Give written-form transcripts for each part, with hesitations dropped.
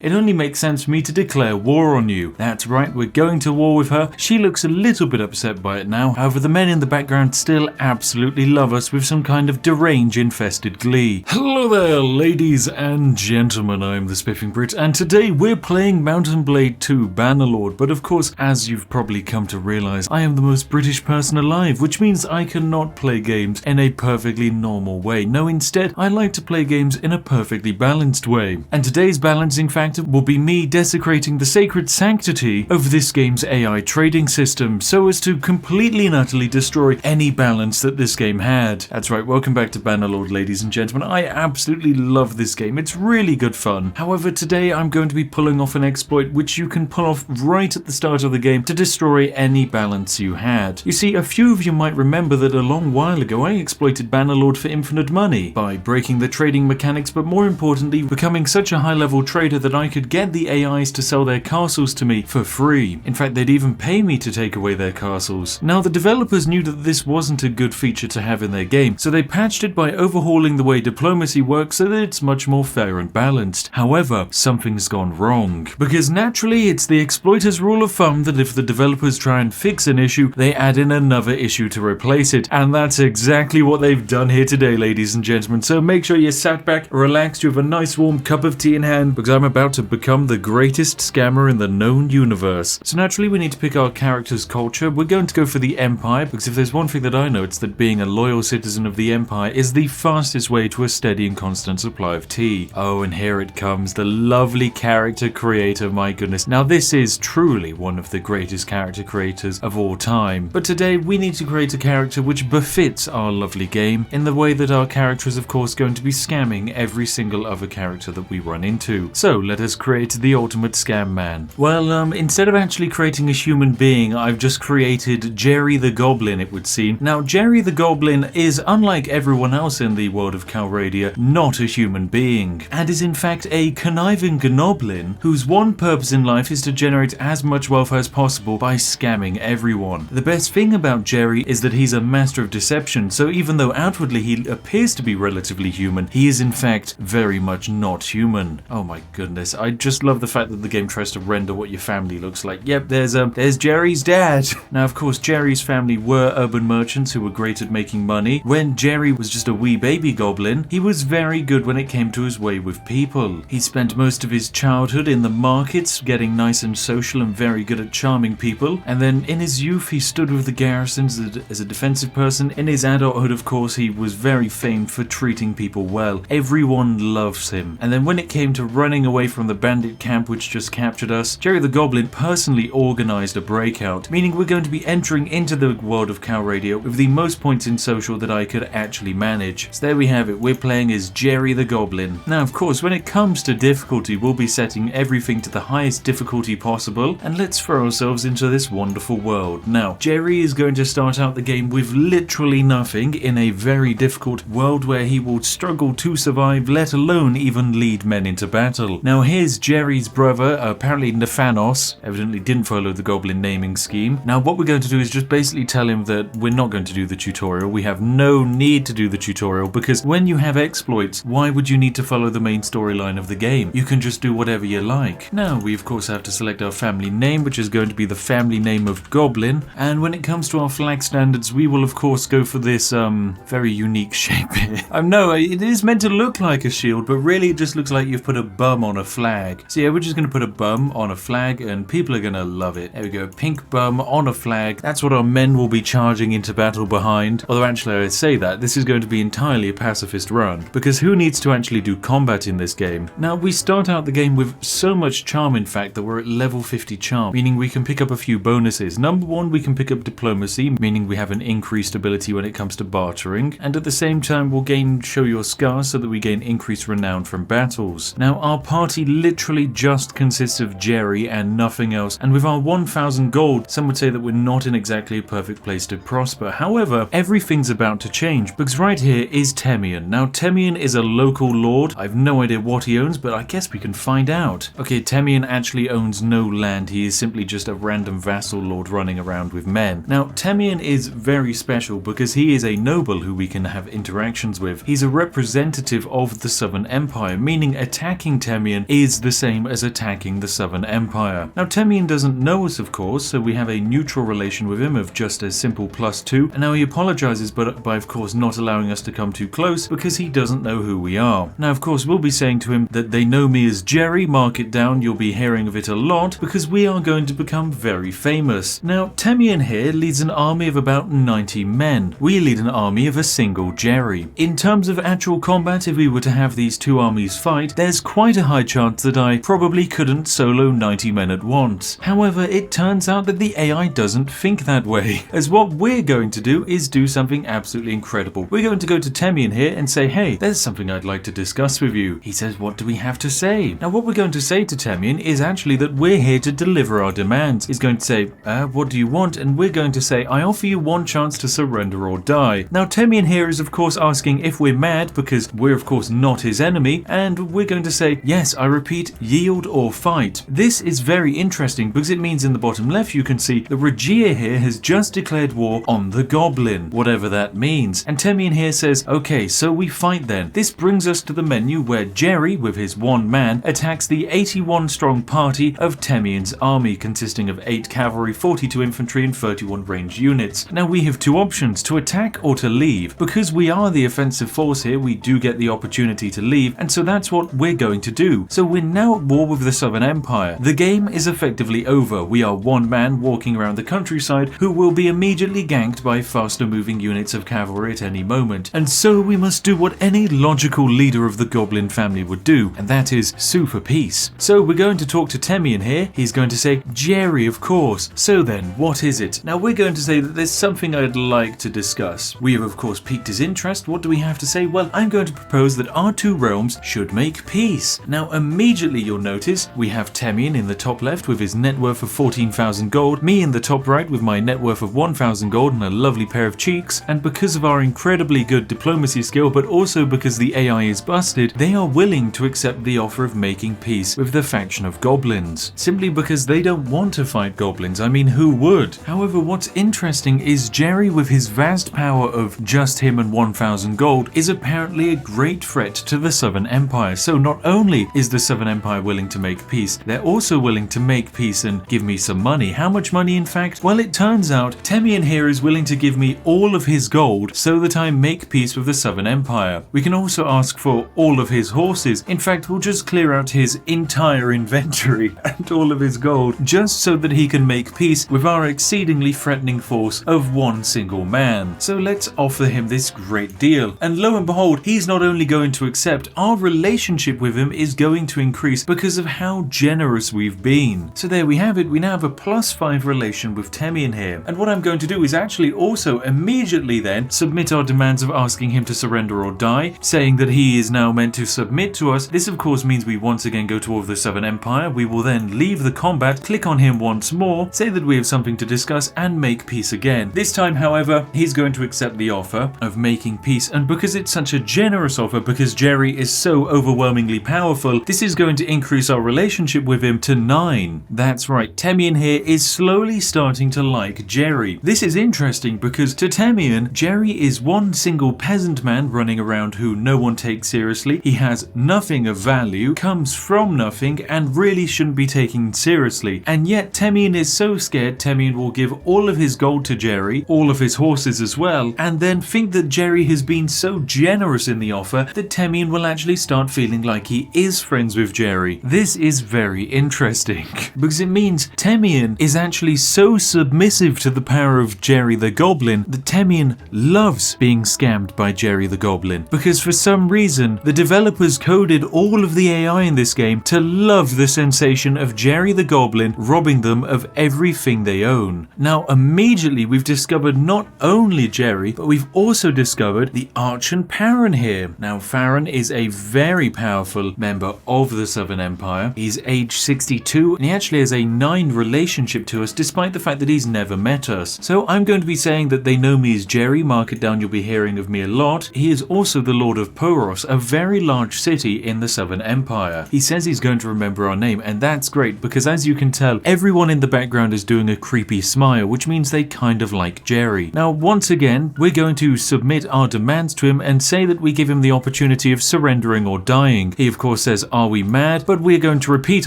It only makes sense for me to declare war on you. That's right, we're going to war with her. She looks a little bit upset by it now. However, the men in the background still absolutely love us with some kind of derange-infested glee. Hello there, ladies and gentlemen. I'm the Spiffing Brit, and today we're playing Mount and Blade 2 Bannerlord. But of course, as you've probably come to realize, I am the most British person alive, which means I cannot play games in a perfectly normal way. No, instead, I like to play games in a perfectly balanced way. And today's balancing factor will be me desecrating the sacred sanctity of this game's AI trading system so as to completely and utterly destroy any balance that this game had. That's right, welcome back to Bannerlord, ladies and gentlemen. I absolutely love this game. It's really good fun. However, today I'm going to be pulling off an exploit which you can pull off right at the start of the game to destroy any balance you had. You see, a few of you might remember that a long while ago I exploited Bannerlord for infinite money by breaking the trading mechanics, but more importantly, becoming such a high-level trader that I could get the AIs to sell their castles to me for free. In fact, they'd even pay me to take away their castles. Now, the developers knew that this wasn't a good feature to have in their game, so they patched it by overhauling the way diplomacy works so that it's much more fair and balanced. However, something's gone wrong. Because naturally, it's the exploiter's rule of thumb that if the developers try and fix an issue, they add in another issue to replace it. And that's exactly what they've done here today, ladies and gentlemen. So make sure you're sat back, relaxed, you have a nice warm cup of tea in hand, because I'm about to become the greatest scammer in the known universe. So naturally we need to pick our character's culture. We're going to go for the Empire, because if there's one thing that I know, it's that being a loyal citizen of the Empire is the fastest way to a steady and constant supply of tea. Oh, and here it comes, the lovely character creator, my goodness. Now this is truly one of the greatest character creators of all time. But today we need to create a character which befits our lovely game in the way that our character is of course going to be scamming every single other character that we run into. So let us create the ultimate scam man. Well, instead of actually creating a human being, I've just created Jerry the Goblin, it would seem. Now, Jerry the Goblin is, unlike everyone else in the world of Calradia, not a human being, and is in fact a conniving gnoblin whose one purpose in life is to generate as much wealth as possible by scamming everyone. The best thing about Jerry is that he's a master of deception, so even though outwardly he appears to be relatively human, he is in fact very much not human. Oh my goodness, I just love the fact that the game tries to render what your family looks like. Yep, there's Jerry's dad. Now, of course, Jerry's family were urban merchants who were great at making money. When Jerry was just a wee baby goblin, he was very good when it came to his way with people. He spent most of his childhood in the markets, getting nice and social and very good at charming people. And then in his youth, he stood with the garrisons as a defensive person. In his adulthood, of course, he was very famed for treating people well. Everyone loves him. And then when it came to running away from the bandit camp which just captured us, Jerry the Goblin personally organized a breakout, meaning we're going to be entering into the world of Calradia with the most points in social that I could actually manage. So there we have it, we're playing as Jerry the Goblin. Now, of course, when it comes to difficulty, we'll be setting everything to the highest difficulty possible, and let's throw ourselves into this wonderful world. Now, Jerry is going to start out the game with literally nothing in a very difficult world where he will struggle to survive, let alone even lead men into battle. Now, here's Jerry's brother, apparently Nephanos, evidently didn't follow the goblin naming scheme. Now what we're going to do is just basically tell him that we're not going to do the tutorial. We have no need to do the tutorial because when you have exploits, why would you need to follow the main storyline of the game? You can just do whatever you like. Now we of course have to select our family name, which is going to be the family name of Goblin, and when it comes to our flag standards, we will of course go for this very unique shape here. No, it is meant to look like a shield, but really it just looks like you've put a bum on a flag. So yeah, we're just going to put a bum on a flag and people are going to love it. There we go, pink bum on a flag. That's what our men will be charging into battle behind. Although actually I say that, this is going to be entirely a pacifist run, because who needs to actually do combat in this game? Now we start out the game with so much charm in fact that we're at level 50 charm, meaning we can pick up a few bonuses. Number one, we can pick up diplomacy, meaning we have an increased ability when it comes to bartering, and at the same time we'll gain show your scars so that we gain increased renown from battles. Now our party literally just consists of Jerry and nothing else, and with our 1000 gold, some would say that we're not in exactly a perfect place to prosper. However, everything's about to change, because right here is Temian. Now Temian is a local lord. I've no idea what he owns, but I guess we can find out. Okay, Temian actually owns no land. He is simply just a random vassal lord running around with men. Now Temian is very special because he is a noble who we can have interactions with. He's a representative of the Southern Empire, meaning attacking Temian is the same as attacking the Southern Empire. Now Temian doesn't know us of course, so we have a neutral relation with him of just a simple +2, and now he apologizes by of course not allowing us to come too close because he doesn't know who we are. Now of course we'll be saying to him that they know me as Jerry, mark it down, you'll be hearing of it a lot because we are going to become very famous. Now Temian here leads an army of about 90 men. We lead an army of a single Jerry. In terms of actual combat, if we were to have these two armies fight, there's quite a high chance that I probably couldn't solo 90 men at once. However, it turns out that the AI doesn't think that way, as what we're going to do is do something absolutely incredible. We're going to go to Temian here and say, hey, there's something I'd like to discuss with you. He says, what do we have to say? Now what we're going to say to Temian is actually that we're here to deliver our demands. He's going to say, what do you want? And we're going to say, I offer you one chance to surrender or die. Now Temian here is of course asking if we're mad because we're of course not his enemy, and we're going to say, yes, I repeat, yield or fight. This is very interesting because it means in the bottom left you can see the Regia here has just declared war on the Goblin, whatever that means. And Temian here says, okay, so we fight then. This brings us to the menu where Jerry, with his one man, attacks the 81 strong party of Temian's army consisting of 8 cavalry, 42 infantry and 31 ranged units. Now we have two options, to attack or to leave. Because we are the offensive force here, we do get the opportunity to leave, and so that's what we're going to do. So we're now at war with the Southern Empire. The game is effectively over. We are one man walking around the countryside who will be immediately ganked by faster moving units of cavalry at any moment. And so we must do what any logical leader of the Goblin family would do, and that is sue for peace. So we're going to talk to Temian here. He's going to say, Jerry, of course. So then, what is it? Now we're going to say that there's something I'd like to discuss. We have of course piqued his interest. What do we have to say? Well, I'm going to propose that our two realms should make peace. Now immediately you'll notice we have Temian in the top left with his net worth of 14,000 gold, me in the top right with my net worth of 1,000 gold and a lovely pair of cheeks, and because of our incredibly good diplomacy skill, but also because the AI is busted, they are willing to accept the offer of making peace with the faction of goblins, simply because they don't want to fight goblins. I mean, who would? However, what's interesting is Jerry, with his vast power of just him and 1,000 gold, is apparently a great threat to the Southern Empire. So not only is the Southern Empire willing to make peace, they're also willing to make peace and give me some money. How much money in fact? Well, it turns out Temian here is willing to give me all of his gold so that I make peace with the Southern Empire. We can also ask for all of his horses. In fact, we'll just clear out his entire inventory and all of his gold just so that he can make peace with our exceedingly threatening force of one single man. So let's offer him this great deal. And lo and behold, he's not only going to accept, our relationship with him is going to increase because of how generous we've been. So there we have it. We now have a +5 relation with Temian here. And what I'm going to do is actually also immediately then submit our demands of asking him to surrender or die, saying that he is now meant to submit to us. This of course means we once again go to war with the Southern Empire. We will then leave the combat, click on him once more, say that we have something to discuss and make peace again. This time, however, he's going to accept the offer of making peace, and because it's such a generous offer, because Jerry is so overwhelmingly powerful, this is going to increase our relationship with him to 9. That's right, Temian here is slowly starting to like Jerry. This is interesting because to Temian, Jerry is one single peasant man running around who no one takes seriously. He has nothing of value, comes from nothing, and really shouldn't be taken seriously. And yet Temian is so scared, Temian will give all of his gold to Jerry, all of his horses as well, and then think that Jerry has been so generous in the offer that Temian will actually start feeling like he is friends with Jerry. This is very interesting because it means Temian is actually so submissive to the power of Jerry the Goblin that Temian loves being scammed by Jerry the Goblin, because for some reason the developers coded all of the AI in this game to love the sensation of Jerry the Goblin robbing them of everything they own. Now immediately we've discovered not only Jerry, but we've also discovered the Archon Farron here. Now Farron is a very powerful member of the Southern Empire. He's age 62 and he actually has a 9 relationship to us despite the fact that he's never met us. So I'm going to be saying that they know me as Jerry, mark it down, you'll be hearing of me a lot. He is also the Lord of Poros, a very large city in the Southern Empire. He says he's going to remember our name, and that's great because as you can tell, everyone in the background is doing a creepy smile, which means they kind of like Jerry. Now once again, we're going to submit our demands to him and say that we give him the opportunity of surrendering or dying. He of course says are we mad? But we're going to repeat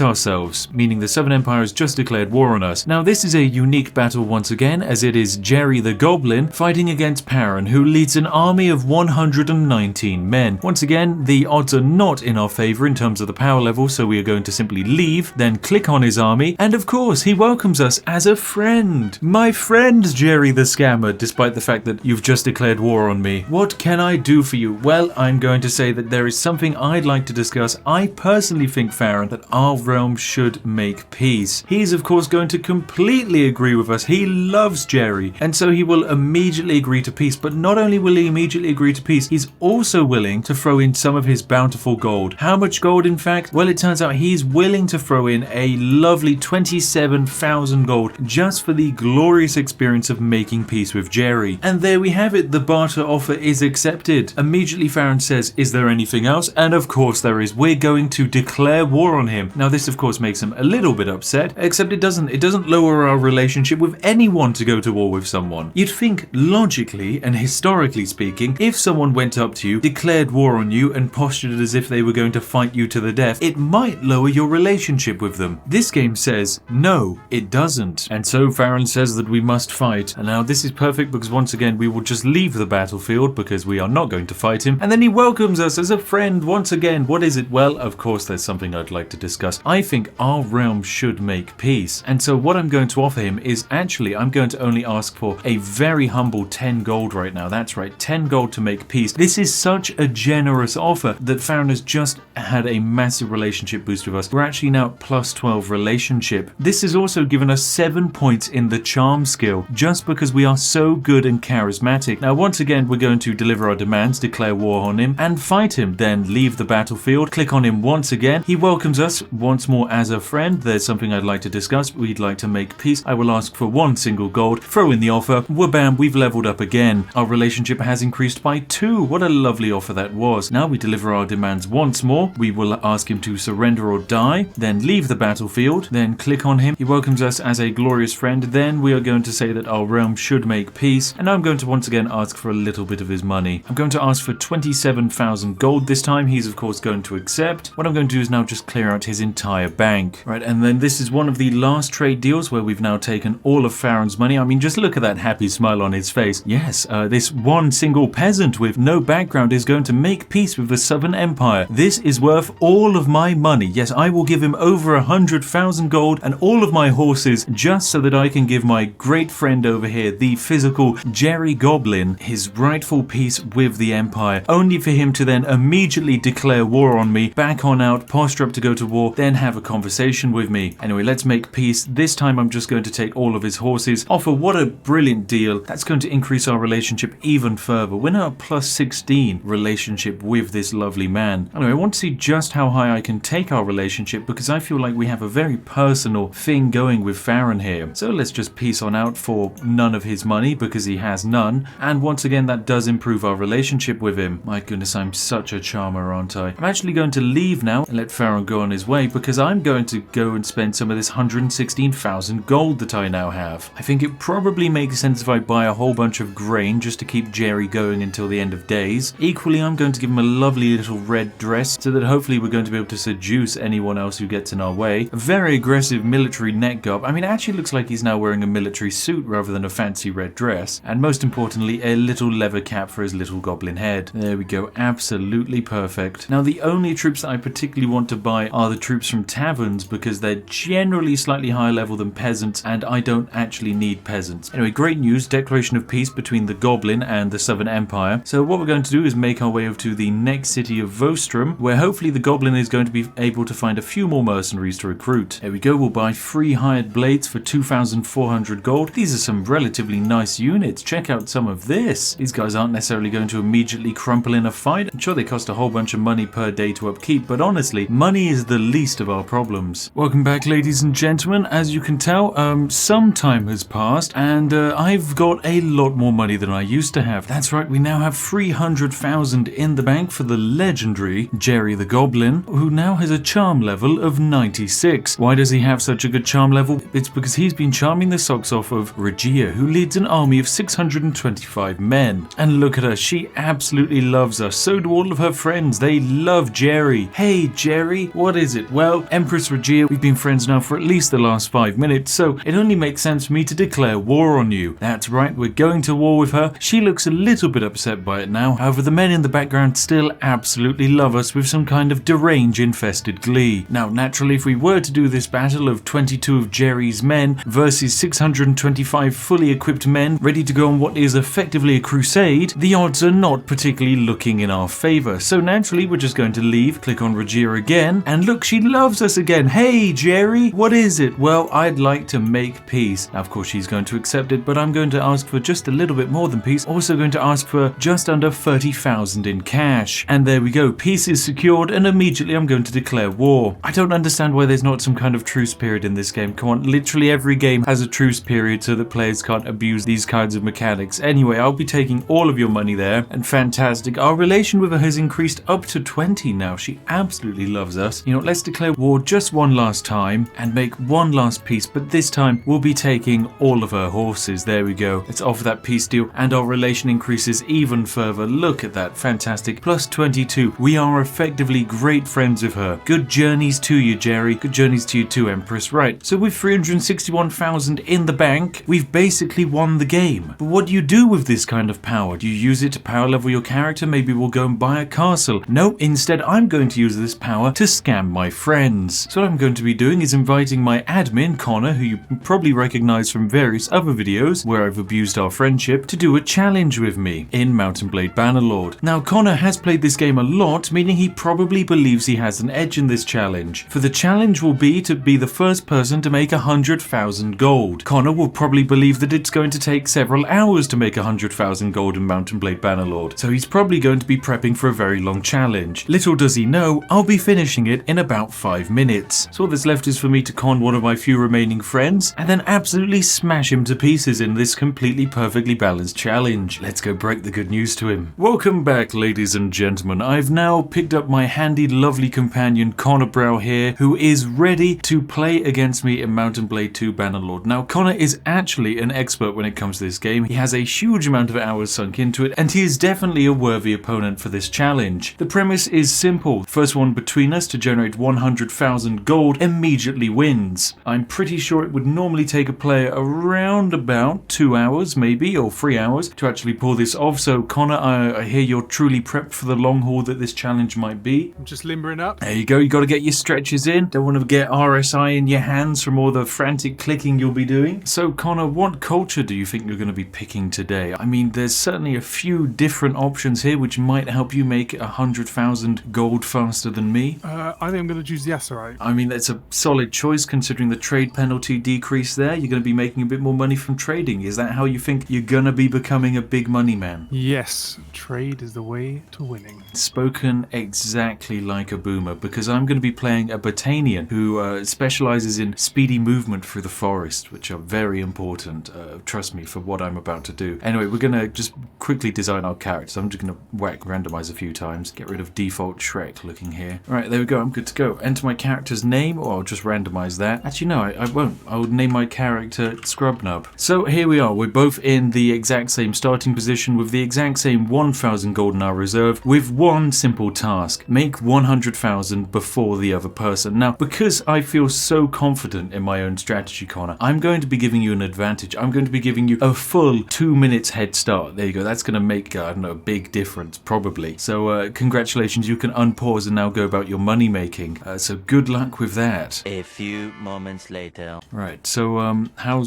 ourselves, meaning the Southern Empire has just declared war on us. Now this is a unique battle once again, as it is Jerry the Goblin fighting against Perrin, who leads an army of 119 men. Once again, the odds are not in our favor in terms of the power level, so we are going to simply leave, then click on his army, and of course he welcomes us as a friend. My friend Jerry the Scammer, despite the fact that you've just declared war on me. What can I do for you? Well, I'm going to say that there is something I'd like to discuss. I personally think, Farron, that our realm should make peace. He's of course going to completely agree with us. He loves Jerry, and so he will immediately agree to peace. But not only will he immediately agree to peace, he's also willing to throw in some of his bountiful gold. How much gold, in fact? Well, it turns out he's willing to throw in a lovely 27,000 gold just for the glorious experience of making peace with Jerry. And there we have it. The barter offer is accepted. Immediately Farron says, is there anything else? And of course there is. We're going to declare war on him. Now this of course makes him a little bit upset, except it doesn't lower our relationship with anyone to go to war with someone. You'd think logically and historically speaking, if someone went up to you, declared war on you and postured as if they were going to fight you to the death, it might lower your relationship with them. This game says no, it doesn't. And so Farron says that we must fight. And now this is perfect because once again we will just leave the battlefield because we are not going to fight him. And then he welcomes us as a friend once again. What is it? Well, of course there's something I'd like to discuss. I think our realm should make peace. And so what I'm going to offer him is actually I'm going to only ask for a very humble 10 gold right now. That's right, 10 gold to make peace. This is such a generous offer that Farron has just had a massive relationship boost with us. We're actually now at plus 12 relationship. This has also given us 7 points in the charm skill just because we are so good and charismatic. Now once again we're going to deliver our demands, declare war on him and fight him, then leave the battlefield, click on him once again. He welcomes us once more as a friend. There's something I'd like to discuss. We'd like to make peace. I will ask for 1 single gold, throw in the offer, whabam, we've leveled up again. Our relationship has increased by 2. What a lovely offer that was. Now we deliver our demands once more. We will ask him to surrender or die, then leave the battlefield, then click on him. He welcomes us as a glorious friend. Then we are going to say that our realm should make peace. And now I'm going to once again ask for a little bit of his money. I'm going to ask for 27,000 gold this time. He's of course going to accept. What I'm going to do is now just clear out his entire bank. Right, and then this is one of the last trade deals where we've now taken all of Farron's money. I mean, just look at that happy smile on his face. Yes, this one single peasant with no background is going to make peace with the Southern Empire. This is worth all of my money. Yes, I will give him over 100,000 gold and all of my horses just so that I can give my great friend over here, the physical Jerry Goblin, his rightful peace with the Empire, only for him to then immediately declare war on me, back on out, posture up to go to war, then have a conversation with me. Anyway, let's make peace. This time I'm just going to take all of his horses. Offer what a brilliant deal. That's going to increase our relationship even further. We're now at plus 16 relationship with this lovely man. Anyway, I want to see just how high I can take our relationship because I feel like we have a very personal thing going with Farron here. So let's just peace on out for none of his money because he has none. And once again, that does improve our relationship with him. My goodness, I'm such a charmer, aren't I? I'm actually going to leave now and let Farron go on his way because I'm going to go and spend some of this 116,000 gold that I now have. I think it probably makes sense if I buy a whole bunch of grain just to keep Jerry going until the end of days. Equally, I'm going to give him a lovely little red dress so that hopefully we're going to be able to seduce anyone else who gets in our way. A very aggressive military neck guard. I mean, it actually looks like he's now wearing a military suit rather than a fancy red dress. And most importantly, a little leather cap for his little goblin head. There we go. Absolutely perfect. Now, the only troops that I particularly want to buy are the troops from taverns because they're generally slightly higher level than peasants and I don't actually need peasants. Anyway, great news. Declaration of peace between the Goblin and the Southern Empire. So what we're going to do is make our way over to the next city of Vostrum, where hopefully the Goblin is going to be able to find a few more mercenaries to recruit. There we go. We'll buy 3 hired blades for 2,400 gold. These are some relatively nice units. Check out some of this. These guys aren't necessarily going to immediately crumple in a fight. I'm sure they cost a whole bunch of money per day to upkeep, but honestly, money is the least of our problems. Welcome back, ladies and gentlemen. As you can tell, some time has passed and I've got a lot more money than I used to have. That's right, we now have 300,000 in the bank for the legendary Jerry the Goblin, who now has a charm level of 96. Why does he have such a good charm level? It's because he's been charming the socks off of Regia, who leads an army of 625 men. And look at her, she absolutely loves us. So do all of her friends. They love Jerry. Hey Jerry, what is it? Well, Empress Regia, we've been friends now for at least the last 5 minutes, so it only makes sense for me to declare war on you. That's right, we're going to war with her. She looks a little bit upset by it now, however the men in the background still absolutely love us with some kind of derange-infested glee. Now naturally, if we were to do this battle of 22 of Jerry's men versus 625 fully equipped men ready to go on what is effectively a crusade, the odds are not particularly looking in our favour. So naturally we're just going to leave, click on Regia again, and look, she loves us again. Hey Jerry, what is it? Well, I'd like to make peace. Now of course she's going to accept it, but I'm going to ask for just a little bit more than peace. Also going to ask for just under 30,000 in cash. And there we go, peace is secured, and immediately I'm going to declare war. I don't understand why there's not some kind of truce period in this game. Come on, literally every game has a truce period so that players can't abuse these kinds of mechanics. Anyway, I'll be taking all of your money there, and fantastic. Our relation with her has increased up to 20 now. She absolutely loves us. You know, let's declare war just one last time and make one last peace, but this time we'll be taking all of her horses. There we go. Let's offer that peace deal, and our relation increases even further. Look at that, fantastic. Plus 22. We are effectively great friends with her. Good journeys to you, Jerry. Good journeys to you too, Empress. Right, so with 361,000 in the bank, we've basically won the game. But what do you do with this kind of power? Do you use it to power level your character? Maybe we'll go and buy a castle. No, instead I'm going to use this power to scam my friends. So what I'm going to be doing is inviting my admin, Connor, who you probably recognize from various other videos where I've abused our friendship, to do a challenge with me in Mount and Blade Bannerlord. Now Connor has played this game a lot, meaning he probably believes he has an edge in this challenge. For the challenge will be to be the first person to make 100,000 gold. Connor will probably believe that it's going to take several hours to make 100,000 gold in Mount and Blade Bannerlord, so he's probably going to be prepping for a very long challenge. Little does he know, I'll be finishing it in about 5 minutes. So all that's left is for me to con one of my few remaining friends and then absolutely smash him to pieces in this completely perfectly balanced challenge. Let's go break the good news to him. Welcome back, ladies and gentlemen. I've now picked up my handy lovely companion Connor Brow here, who is ready to play against me in Mount and Blade 2 Bannerlord. Now Connor is actually an expert when it comes to this game. He has a huge amount of hours sunk into it, and he is definitely a worthy opponent for this challenge. The premise is simple. First one between us to generate 100,000 gold immediately wins. I'm pretty sure it would normally take a player around about 2 hours maybe, or 3 hours to actually pull this off. So Connor, I hear you're truly prepped for the long haul that this challenge might be. I'm just limbering up. There you go, you got to get your stretches in. Don't want to get RSI in your hands from all the frantic clicking you'll be doing. So Connor, what culture do you think you're going to be picking today? I mean, there's certainly a few different options here which might help you make 100,000 gold faster than me. I think I'm going to choose the Acerite. I mean, that's a solid choice considering the trade penalty decrease there. You're going to be making a bit more money from trading. Is that how you think you're going to be becoming a big money man? Yes, trade is the way to winning. Spoken exactly like a boomer, because I'm going to be playing a Botanian who specializes in speedy movement through the forest, which are very important, trust me, for what I'm about to do. Anyway, we're going to just quickly design our characters. I'm just going to whack randomize a few times, get rid of default Shrek looking here. Alright, there we go, I'm good to go. Enter my character's name, or I'll just randomize that. Actually, no, I won't. I'll name my character Scrubnub. So here we are. We're both in the exact same starting position with the exact same 1,000 gold in our reserve, with one simple task. Make 100,000 before the other person. Now, because I feel so confident in my own strategy, Connor, I'm going to be giving you an advantage. I'm going to be giving you a full 2 minutes head start. There you go. That's going to make, I don't know, a big difference, probably. So congratulations. You can unpause and now go about your money making. So good luck with that. A few moments later. Right. So how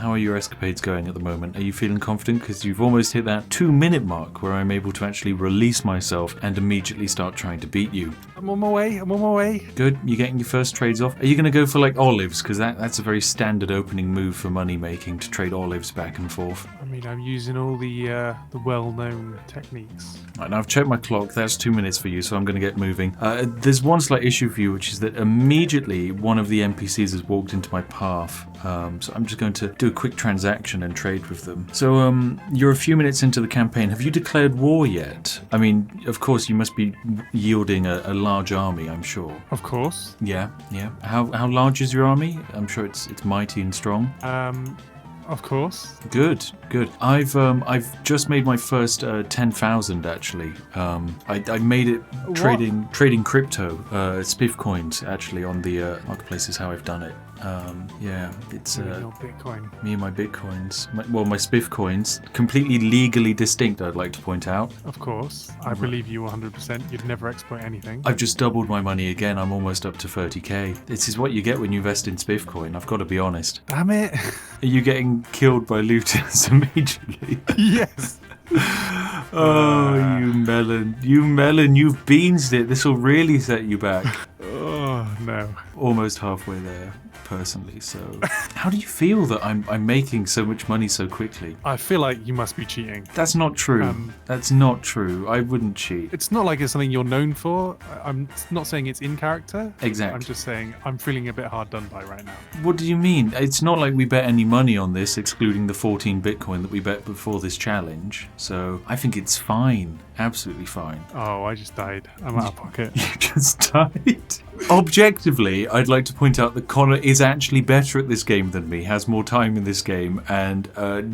are your escapades going at the moment? Are you feeling confident? Because you've almost hit that 2 minute mark where I'm able to actually release myself and immediately start trying to beat you. I'm on my way. Good. You're getting your first trades off. Are you going to go for like olives? Because that's a very standard opening move for money making, to trade olives back and forth. I mean, I'm using all the well-known techniques. Right, now I've checked my clock. That's 2 minutes for you, so I'm going to get moving. There's one slight issue for you, which is that immediately one of the NPCs has walked into my path. So I'm just going to do a quick transaction and trade with them. So you're a few minutes into the campaign. Have you declared war yet? I mean, of course, you must be yielding a large army, I'm sure. Of course. Yeah. How large is your army? I'm sure it's mighty and strong. Of course. Good. I've just made my first 10,000 actually. I made it trading crypto, Spiff coins actually on the marketplace is how I've done it. Yeah, it's Your Bitcoin. me and my bitcoins. My Spiff coins, completely legally distinct. I'd like to point out. Of course. I believe you 100%. You'd never exploit anything. I've just doubled my money again. I'm almost up to 30k. This is what you get when you invest in Spiff coin. I've got to be honest. Damn it. Are you getting killed by looters immediately? Yes. Oh, you melon. You've beansed it. This will really set you back. Oh, no. Almost halfway there, personally. So, how do you feel that I'm making so much money so quickly? I feel like you must be cheating. That's not true. That's not true. I wouldn't cheat. It's not like it's something you're known for. I'm not saying it's in character. Exactly. I'm just saying I'm feeling a bit hard done by right now. What do you mean? It's not like we bet any money on this, excluding the 14 Bitcoin that we bet before this challenge. So I think it's fine. Absolutely fine. Oh, I just died. I'm out of pocket. You just died. Objectively, I'd like to point out that Connor is actually better at this game than me, has more time in this game, and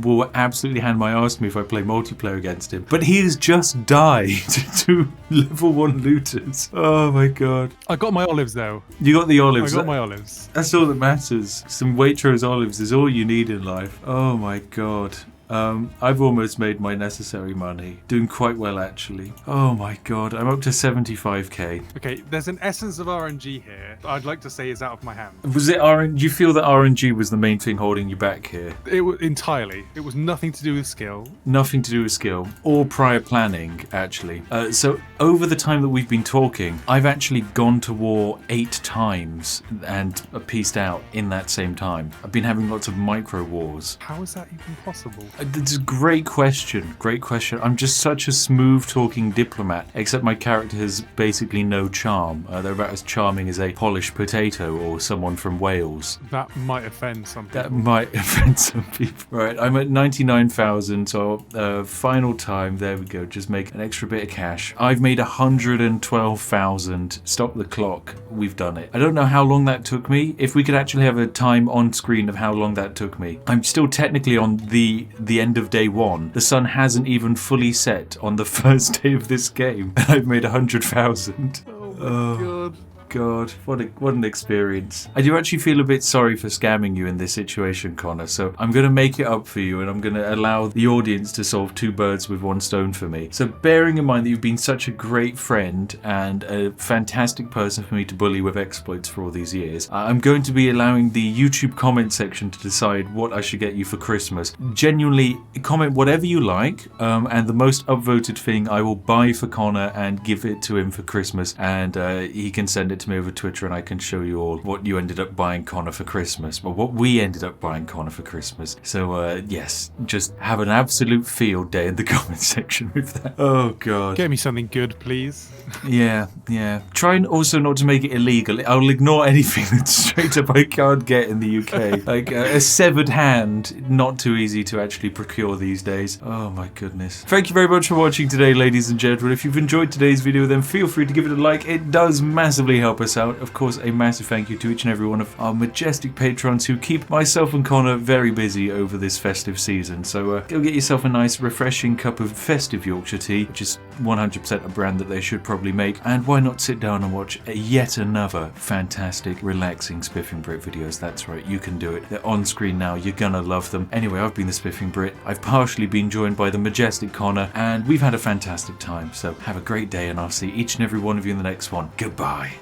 will absolutely hand my ass to me if I play multiplayer against him. But he has just died to level 1 looters. Oh my god. I got my olives though. You got the olives. I got my olives. That's all that matters. Some Waitrose olives is all you need in life. Oh my god. I've almost made my necessary money. Doing quite well, actually. Oh my god, I'm up to 75k. Okay, there's an essence of RNG here that I'd like to say is out of my hands. Was it RNG? Do you feel that RNG was the main thing holding you back here? It was entirely. It was nothing to do with skill. Nothing to do with skill or prior planning, actually. So over the time that we've been talking, I've actually gone to war 8 times and pieced out in that same time. I've been having lots of micro wars. How is that even possible? It's a great question. Great question. I'm just such a smooth talking diplomat, except my character has basically no charm. They're about as charming as a polished potato or someone from Wales. That might offend some people. That might offend some people. Right, I'm at 99,000, so final time. There we go. Just make an extra bit of cash. I've made 112,000. Stop the clock. We've done it. I don't know how long that took me. If we could actually have a time on screen of how long that took me. I'm still technically on the end of day 1. The sun hasn't even fully set on the first day of this game, and I've made 100,000. Oh my god. God, what an experience. I do actually feel a bit sorry for scamming you in this situation, Connor, so I'm going to make it up for you, and I'm going to allow the audience to solve 2 birds with 1 stone for me. So bearing in mind that you've been such a great friend and a fantastic person for me to bully with exploits for all these years, I'm going to be allowing the YouTube comment section to decide what I should get you for Christmas. Genuinely, comment whatever you like, and the most upvoted thing I will buy for Connor and give it to him for Christmas, and he can send it to me over Twitter and I can show you all what you ended up buying Connor for Christmas, or what we ended up buying Connor for Christmas. So yes, just have an absolute field day in the comment section with that. Oh god. Get me something good, please. Yeah. Try and also not to make it illegal. I'll ignore anything that's straight up I can't get in the UK. Like a severed hand, not too easy to actually procure these days. Oh my goodness. Thank you very much for watching today, ladies and gentlemen. If you've enjoyed today's video, then feel free to give it a like. It does massively help us out. Of course, a massive thank you to each and every one of our majestic patrons who keep myself and Connor very busy over this festive season. So go get yourself a nice refreshing cup of festive Yorkshire tea, which is 100% a brand that they should probably make, and why not sit down and watch yet another fantastic relaxing Spiffing Brit videos. That's right, you can do it. They're on screen now. You're gonna love them. Anyway, I've been the Spiffing Brit. I've partially been joined by the majestic Connor, and we've had a fantastic time. So have a great day, and I'll see each and every one of you in the next one. Goodbye.